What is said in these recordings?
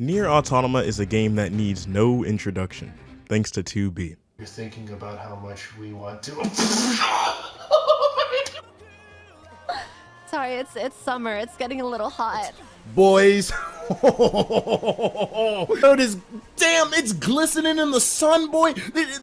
Nier Automata is a game that needs no introduction, thanks to 2B. You're thinking about how much we want to. Sorry, it's summer. It's getting a little hot. Boys, notice, damn, it's glistening in the sun, boy.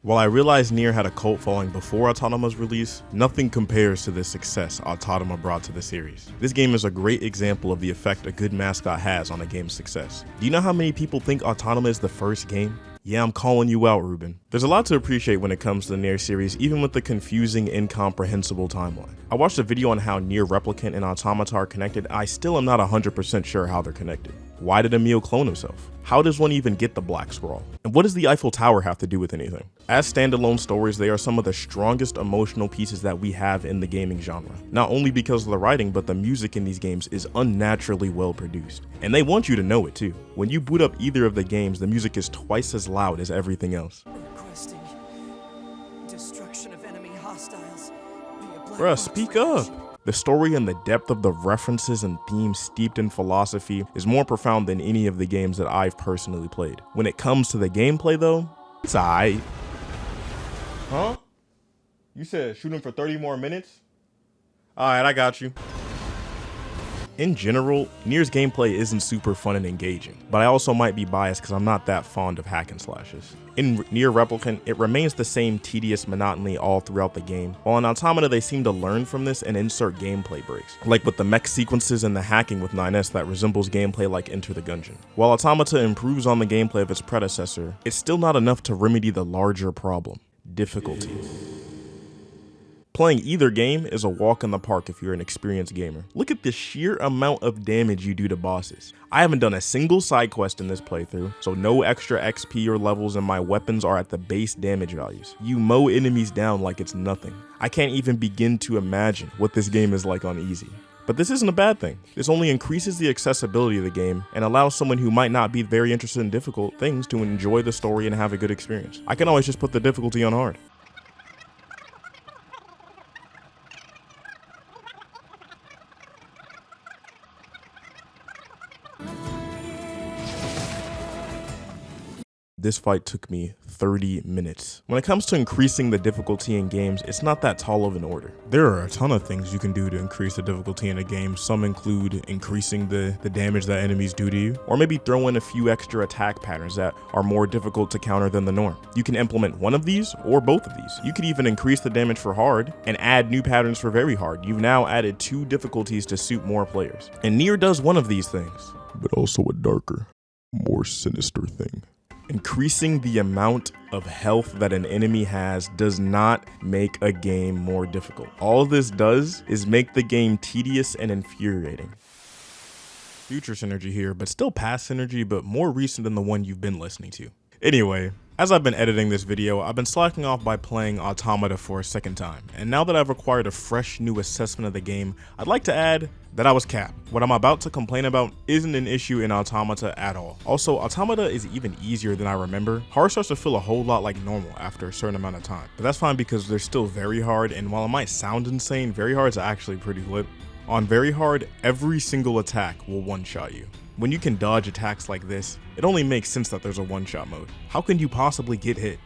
While I realized Nier had a cult following before Automata's release, nothing compares to the success Automata brought to the series. This game is a great example of the effect a good mascot has on a game's success. Do you know how many people think Automata is the first game? Yeah, I'm calling you out, Ruben. There's a lot to appreciate when it comes to the Nier series, even with the confusing, incomprehensible timeline. I watched a video on how Nier Replicant and Automata are connected. I still am not 100% sure how they're connected. Why did Emil clone himself? How does one even get the Black Scroll? And what does the Eiffel Tower have to do with anything? As standalone stories, they are some of the strongest emotional pieces that we have in the gaming genre. Not only because of the writing, but the music in these games is unnaturally well produced. And they want you to know it too. When you boot up either of the games, the music is twice as loud as everything else. Requesting destruction of enemy hostiles via black Bruh, box speak range. up. The story and the depth of the references and themes steeped in philosophy is more profound than any of the games that I've personally played. When it comes to the gameplay though, it's aight. Huh? You said shoot him for 30 more minutes? Alright, I got you. In general, Nier's gameplay isn't super fun and engaging, but I also might be biased because I'm not that fond of hack and slashes. In Nier Replicant, it remains the same tedious monotony all throughout the game, while in Automata they seem to learn from this and insert gameplay breaks, like with the mech sequences and the hacking with 9S that resembles gameplay like Enter the Gungeon. While Automata improves on the gameplay of its predecessor, it's still not enough to remedy the larger problem: difficulty. Playing either game is a walk in the park if you're an experienced gamer. Look at the sheer amount of damage you do to bosses. I haven't done a single side quest in this playthrough, so no extra XP or levels, and my weapons are at the base damage values. You mow enemies down like it's nothing. I can't even begin to imagine what this game is like on easy. But this isn't a bad thing. This only increases the accessibility of the game and allows someone who might not be very interested in difficult things to enjoy the story and have a good experience. I can always just put the difficulty on hard. This fight took me 30 minutes. When it comes to increasing the difficulty in games, it's not that tall of an order. There are a ton of things you can do to increase the difficulty in a game. Some include increasing the damage that enemies do to you, or maybe throw in a few extra attack patterns that are more difficult to counter than the norm. You can implement one of these or both of these. You could even increase the damage for hard and add new patterns for very hard. You've now added 2 difficulties to suit more players. And Nier does one of these things, but also a darker, more sinister thing. Increasing the amount of health that an enemy has does not make a game more difficult. All this does is make the game tedious and infuriating. Future synergy here, but still past synergy, but more recent than the one you've been listening to. Anyway, as I've been editing this video, I've been slacking off by playing Automata for a second time, and now that I've acquired a fresh new assessment of the game, I'd like to add that I was capped. What I'm about to complain about isn't an issue in Automata at all. Also, Automata is even easier than I remember. Hard starts to feel a whole lot like normal after a certain amount of time, but that's fine because they're still very hard, and while it might sound insane, very hard is actually pretty lit. On very hard, every single attack will one-shot you. When you can dodge attacks like this, it only makes sense that there's a one-shot mode. How can you possibly get hit?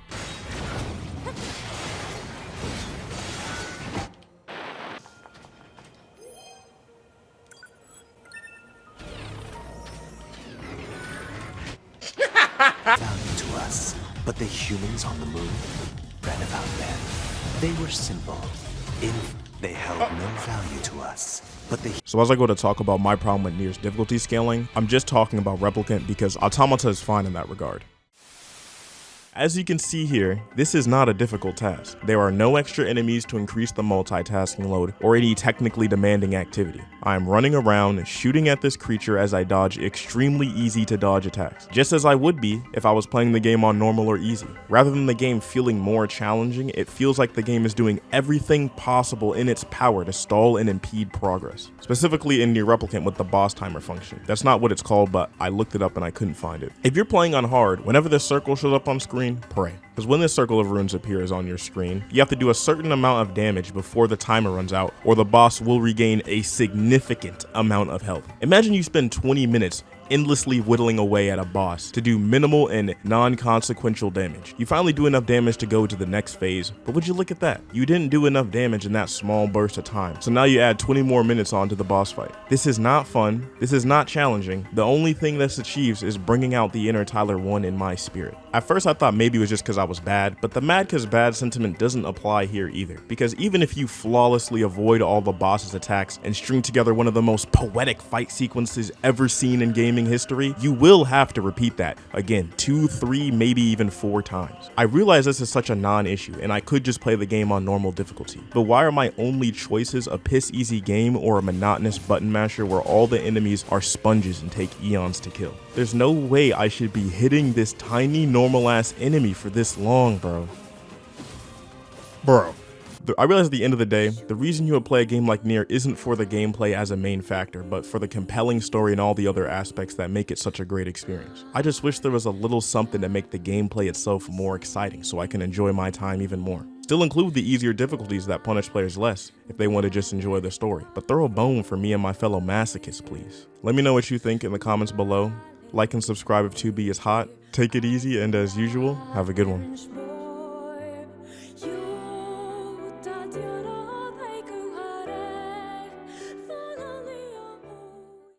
Value to us, but the humans on the moon read about them. They were simple. They held no value to us, but they... So as I go to talk about my problem with Nier's difficulty scaling, I'm just talking about Replicant because Automata is fine in that regard. As you can see here, this is not a difficult task. There are no extra enemies to increase the multitasking load or any technically demanding activity. I am running around shooting at this creature as I dodge extremely easy to dodge attacks, just as I would be if I was playing the game on normal or easy. Rather than the game feeling more challenging, it feels like the game is doing everything possible in its power to stall and impede progress. Specifically in Nier Replicant with the boss timer function. That's not what it's called, but I looked it up and I couldn't find it. If you're playing on hard, whenever this circle shows up on screen, pray. because when this circle of runes appears on your screen, you have to do a certain amount of damage before the timer runs out, or the boss will regain a significant amount of health. Imagine you spend 20 minutes endlessly whittling away at a boss to do minimal and non-consequential damage. You finally do enough damage to go to the next phase, but would you look at that? You didn't do enough damage in that small burst of time. So now you add 20 more minutes onto the boss fight. This is not fun. This is not challenging. The only thing this achieves is bringing out the inner Tyler 1 in my spirit. At first I thought maybe it was just because I was bad, but the mad cause bad sentiment doesn't apply here either. Because even if you flawlessly avoid all the boss's attacks and string together one of the most poetic fight sequences ever seen in gaming history, you will have to repeat that again 2, 3, maybe even 4 times. I realize this is such a non-issue and I could just play the game on normal difficulty, but why are my only choices a piss easy game or a monotonous button masher where all the enemies are sponges and take eons to kill? There's no way I should be hitting this tiny normal ass enemy for this long, bro. I realize at the end of the day, the reason you would play a game like Nier isn't for the gameplay as a main factor, but for the compelling story and all the other aspects that make it such a great experience. I just wish there was a little something to make the gameplay itself more exciting so I can enjoy my time even more. Still include the easier difficulties that punish players less if they want to just enjoy the story, but throw a bone for me and my fellow masochists, please. Let me know what you think in the comments below. Like and subscribe if 2B is hot. Take it easy, and as usual, have a good one.